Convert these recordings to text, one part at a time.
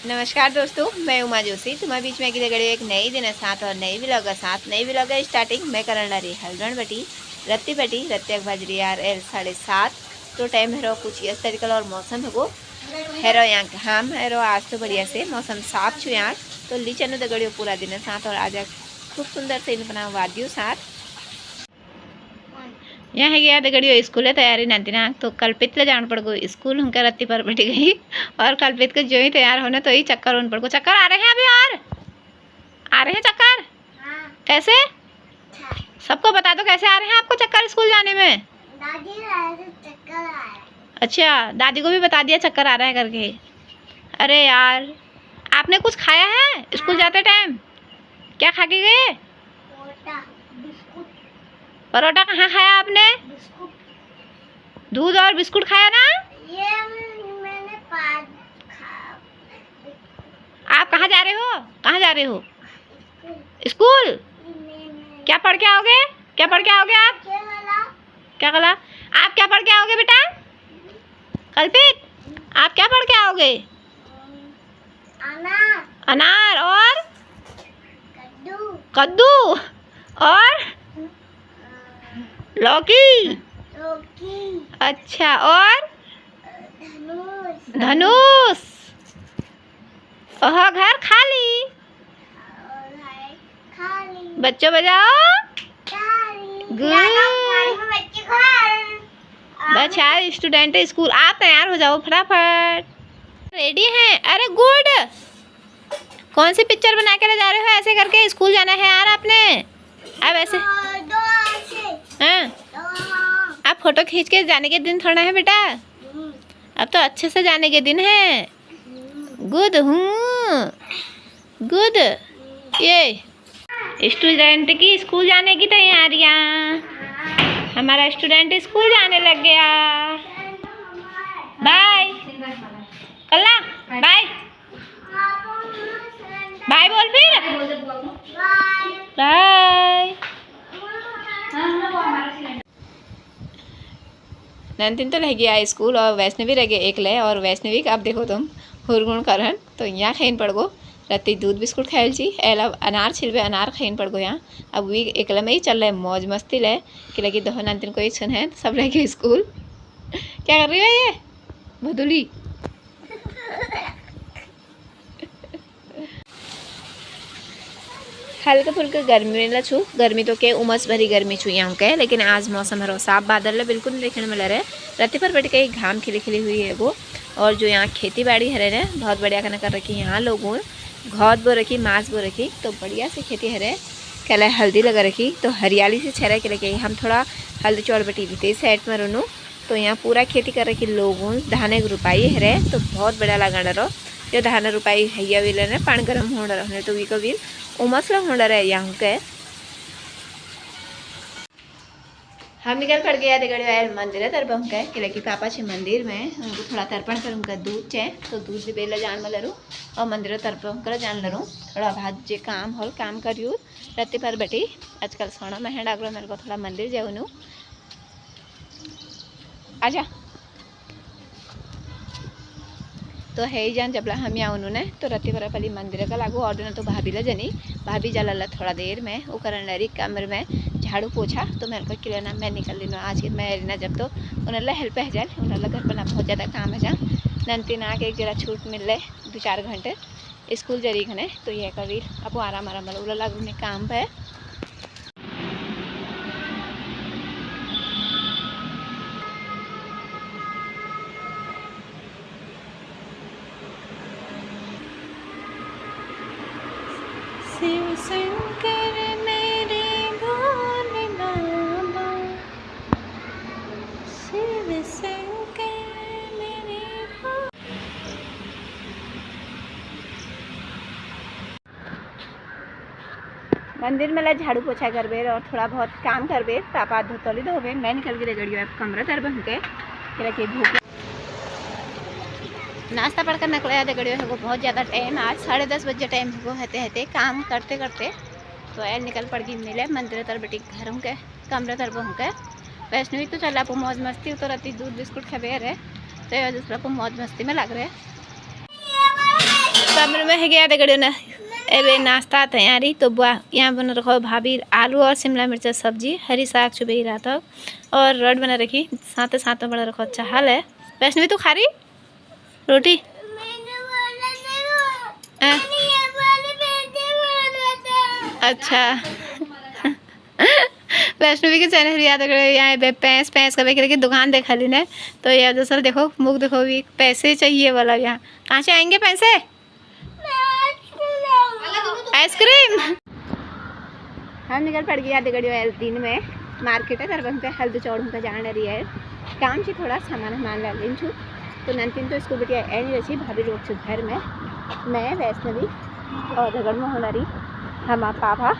नमस्कार दोस्तों, मैं उमा जोशी तुम्हारे बीच में अगले घड़ी एक नई दिन है साथ और नई व्लॉग स्टार्टिंग मैं करण रही हल्द्वानी बटी रत्ती रत्ती बजरी यार 7:30 तो टाइम है कुछ इस तरीके और मौसम है वो हेरो यहाँ हम हेरो आज तो बढ़िया से मौसम साफ छू यहाँ तो लीचन दगड़ियो पूरा दिन है साथ और आज खूब सुंदर से इन बना वादियों साथ यहाँ है गया दगड़ियो स्कूल है तैयारी नाती ना तो कल्पित ले जान पड़ गो स्कूल उनका रत्ती पर बैठ गई और कल्पित को जो ही तैयार होने तो ही चक्कर उन पड़ गो चक्कर आ रहे हैं अभी और आ रहे हैं चक्कर। हाँ। कैसे सबको बता दो कैसे आ रहे हैं आपको चक्कर स्कूल जाने में। दादी चक्कर आ रहा है। अच्छा दादी को भी बता दिया चक्कर आ रहा है करके। अरे यार आपने कुछ खाया है स्कूल जाते टाइम क्या खा के गए। परोठा कहाँ खाया आपने। दूध और बिस्कुट खाया ना। ये मैंने आप कहाँ जा रहे हो स्कूल क्या पढ़ के आओगे आप क्या कला आप क्या पढ़ के आओगे बेटा कल्पित आप क्या पढ़ के आओगे। अनार और कद्दू और लौकी। अच्छा और धनुष ओह घर खाली बच्चों बजाओ बच्चा स्टूडेंट स्कूल आप तैयार हो जाओ फटाफट रेडी हैं। अरे गुड कौन सी पिक्चर बना के ले जा रहे हो ऐसे करके स्कूल जाना है यार आपने। अब ऐसे हाँ आप फोटो खींच के जाने के दिन थोड़ा है बेटा अब तो अच्छे से जाने के दिन है। गुड गुड ये स्टूडेंट की स्कूल जाने की तैयारियां हमारा स्टूडेंट स्कूल जाने लग गया। बाय कल्ला बाय बाय बोल फिर बाय। नंदिन तो रह गया स्कूल और वैष्णवी रह गए एक ले और वैष्णवी का अब देखो तुम हुरगुण करन तो यहाँ खेन पड़ गो रत्ती दूध बिस्कुट खायल छी एला अनार छिलबे अनार खेन पड़ गो यहाँ अब वी एकला में ही चल रहे मौज मस्ती ले कि लगी दो नंदिन को एक है सब रह गए स्कूल। क्या कर रही है ये भदुली हल्का फुल्का गर्मी में छू गर्मी तो के उमस भरी गर्मी छू यहाँ के लेकिन आज मौसम हरो साफ बादल है बिल्कुल देखने में लग रहा है रत्ती पर बैठ के घाम खिली हुई है वो और जो यहाँ खेती बाड़ी हरे ने बहुत बढ़िया खाना कर रखी यहाँ लोगों घौत बो रखी मांस बो रखी तो बढ़िया से खेती हरे कहला हल्दी लगा रखी तो हरियाली से छेरा के लगे हम थोड़ा हल्दी चौड़ बटी दी साइड में रोनू तो यहाँ पूरा खेती कर रखी लोगों धाने रुपाई हरे तो बहुत बढ़िया लगा रहो जो धान रुपाई हैया विले ने पान गरम हो रहे तो वी को भी उमसला हो रहा यहाँ के हम निकल पड़ गया देखिए मंदिर तर्पण के कि पापा छे मंदिर में उनको थोड़ा तर्पण कर उनका दूध छे तो दूध बेला जान में लरूँ और मंदिर तर्पण कर जान लरूँ थोड़ा भात जे काम हल काम करियो रत्ती पर बैठी आजकल सोना महंगा डागलो मेरे को थोड़ा मंदिर जाऊँ आजा तो है ही जान जबला हम यहाँ उन्होंने तो रत्ती पर पली मंदिर का लागू और तो भाभी ला जनी भाभी जला थोड़ा देर में वो करन लरी कमर में झाड़ू पोछा तो मेरे को किलेना मैं निकल ली आज मैं ना जब तो उन्हें हेल्प है जाए उन्हें घर पर बहुत ज़्यादा काम है जा नंती ना के एक जरा छूट मिल रहे 2-4 घंटे स्कूल जरी घने तो ये कभी अब आराम उला लागू में काम है। शिव शंकर मेरे भोले बाबा शिव शंकर मेरे मंदिर में ला झाड़ू पोछा करबे और थोड़ा बहुत काम करबे पापा धोतली धोबे मैं निकल के गड़ियो कमरा तर बन के भूख नाश्ता पढ़कर निकला गड़ियो है वो बहुत ज़्यादा टाइम आज 10:30 बजे टाइम है हेते काम करते करते तो यार निकल पड़ गई मिले मंदिर तर बेटी घर हूँ के कमरे तर बहु के वैष्णवी तो चला पो मौज मस्ती तो रहती दूध बिस्कुट खबे रहे तो दूसरा को मौज मस्ती में लग रहे तो सब में है गया दगड़ियों ना एबे नाश्ता तैयारी तो यहाँ बना रखो भाभी आलू और शिमला मिर्च सब्जी हरी साग चुबे ही रहा था और रोट बना रखी साथ साथ में बड़ा रखो चावल है। वैष्णवी तू खा रही रोटी? अच्छा वैष्णवी के चैनल याद यहाँ पैंस पैंस का की दुकान देखा ली ने तो यार दरअसल देखो मुख देखो भी पैसे चाहिए वाला यहाँ कहाँ से आएंगे पैसे? आइसक्रीम। हम निकल पड़ गया दगड़ियों दिन में मार्केट है तर पे हल्दी चौड़ का जान रही है काम से थोड़ा सामान मान ला लीन छू तो नंतिन तो इसको बिटिया ए नहीं रही भाभी लोग छू घर में मैं वैष्णवी और दगड़ में होना रही हम पापा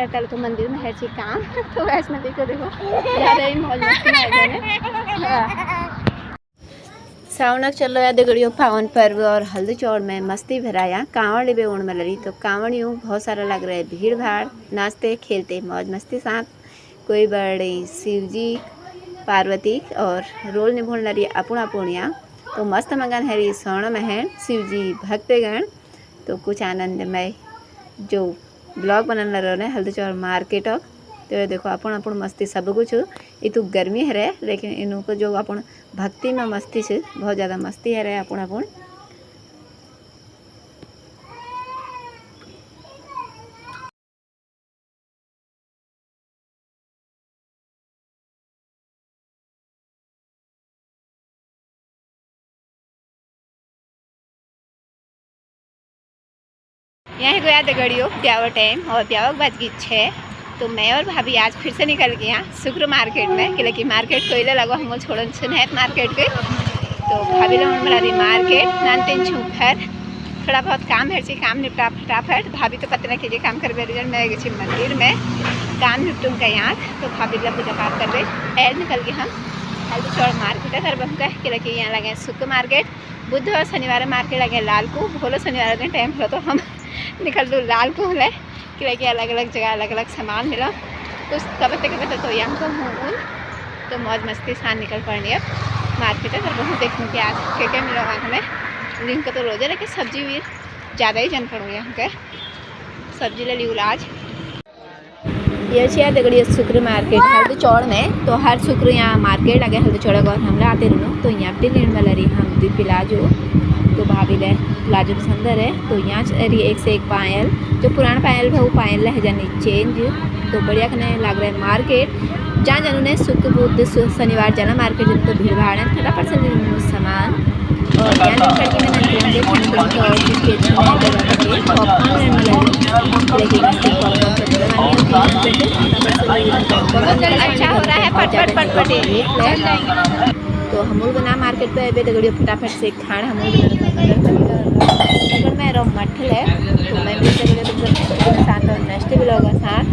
कल तो मंदिर में है चीज काम तो वैष्णवी को देखो ज़्यादा ही मौज मस्ती सावनक चल रहा है दगड़ियों पावन पर्व और हल्दी चौड़ में मस्ती भराया कांवड़ लिबे उड़ में लड़ी तो कांवड़ियों बहुत सारा लग रहा है भीड़ भाड़ नाचते खेलते मौज मस्ती साथ कोई बड़े शिव जी पार्वती और रोल निभोल लड़ी अपुण अपुणिया तो मस्त मगन हरी स्वर्ण में है शिव जी भक्तगण तो कुछ आनंदमय जो ब्लॉग बनने लग रहे हल्दी चौड़ मार्केट तो ये देखो अपन अपन मस्ती सब कुछ ये तो गर्मी है रे लेकिन इनको जो अपन भक्ति में मस्ती से बहुत ज़्यादा मस्ती है रे अपन अपन यहाँ गया दगड़ियों प्यावर टाइम और प्यावर बज गई 6 तो मैं और भाभी आज फिर से निकल गए यहाँ शुक्र मार्केट में क्योंकि मार्केट कोयले लगो हम छोड़न सुनहत मार्केट के तो भाभी लोग बना रही मार्केट नानतीन छू घर थोड़ा बहुत काम है काम निपटा फटाफट भाभी तो कतना कीजिए काम कर मैं गई मंदिर में काम निपटूँ का यहाँ तो भाभी लोग पूजा पाठ कर रहे ऐड निकल गए हम हल्दी चौड़ मार्केट है कर बम का क्योंकि यहाँ लगे शुक्र मार्केट बुध और शनिवार मार्केट लगे लाल को भोलो शनिवार का टाइम हो तो हम निकल दो लाल को है कि अलग अलग जगह अलग अलग सामान मिला तो कबते तो यहाँ को हूँ तो मौज मस्ती साथ निकल पड़नी अब मार्केट है तो बहुत देखने के आज क्या मिला हमें दिन का तो रोजे लेकिन सब्जी भी ज़्यादा ही जन पड़ो यहाँ के सब्जी ले ली आज ये चाहिए दगड़िए शुक्र मार्केट हल्दी चौड़ में तो हर शुक्र यहाँ मार्केट लगे हल्दी चौड़ और हमला आते रहूँ तो यहाँ पे लेने वाला रही हम दी प्लाजो तो भाभी ले प्लाजो पसंद है तो यहाँ रही एक से एक पायल जो पुराना पायल है वो पायल ले जानी चेंज तो बढ़िया खने लग रहा है मार्केट जहाँ जानू ने शुक्र बुध शनिवार जाना मार्केट जब तो भीड़ भाड़ है फटाफट से सामान और यहाँ अच्छा हो रहा है पटपट पटपट तो हम लोग बना मार्केट पे अभी दगड़ियों फटाफट से खाना हम लोग मैं रो मठल है तो मैं भी साथ और नेक्स्ट ब्लॉग साथ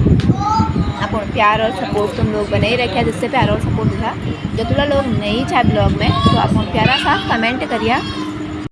अपन प्यार और सपोर्ट तुम लोग बने ही रखे जिससे प्यार और सपोर्ट था जो तुला लोग नहीं चाहे ब्लॉग में तो अपन प्यारा सा कमेंट करिए